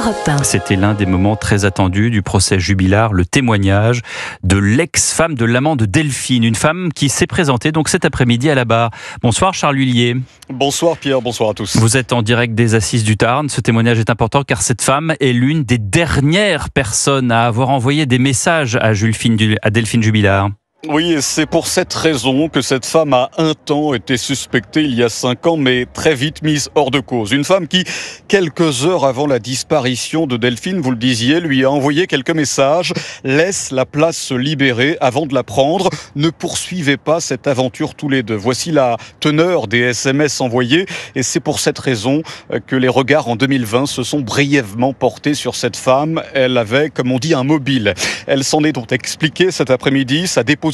Europe 1. C'était l'un des moments très attendus du procès Jubilard, le témoignage de l'ex-femme de l'amant de Delphine, une femme qui s'est présentée donc cet après-midi à la barre. Bonsoir Charles Huillier. Bonsoir Pierre, bonsoir à tous. Vous êtes en direct des Assises du Tarn. Ce témoignage est important car cette femme est l'une des dernières personnes à avoir envoyé des messages à Delphine Jubilard. Oui, et c'est pour cette raison que cette femme a un temps été suspectée il y a 5 ans, mais très vite mise hors de cause. Une femme qui, quelques heures avant la disparition de Delphine, vous le disiez, lui a envoyé quelques messages. Laisse la place se libérer avant de la prendre. Ne poursuivez pas cette aventure tous les deux. Voici la teneur des SMS envoyés. Et c'est pour cette raison que les regards en 2020 se sont brièvement portés sur cette femme. Elle avait, comme on dit, un mobile. Elle s'en est donc expliquée cet après-midi. Sa déposition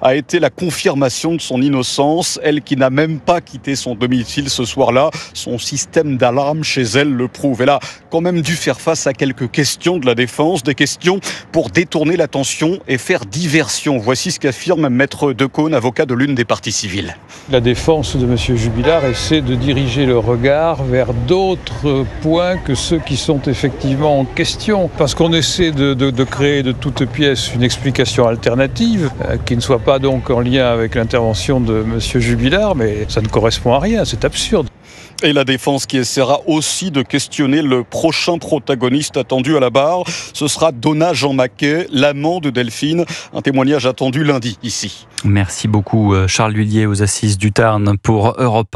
a été la confirmation de son innocence. Elle qui n'a même pas quitté son domicile ce soir-là, son système d'alarme chez elle le prouve. Elle a quand même dû faire face à quelques questions de la défense, des questions pour détourner l'attention et faire diversion. Voici ce qu'affirme Maître Decaune, avocat de l'une des parties civiles. La défense de M. Jubilard essaie de diriger le regard vers d'autres points que ceux qui sont effectivement en question. Parce qu'on essaie de créer de toutes pièces une explication alternative qui ne soit pas donc en lien avec l'intervention de M. Jubilard, mais ça ne correspond à rien, c'est absurde. Et la défense qui essaiera aussi de questionner le prochain protagoniste attendu à la barre. Ce sera Donat Jean Maquet, l'amant de Delphine. Un témoignage attendu lundi ici. Merci beaucoup Charles Huillier aux Assises du Tarn pour Europe 1.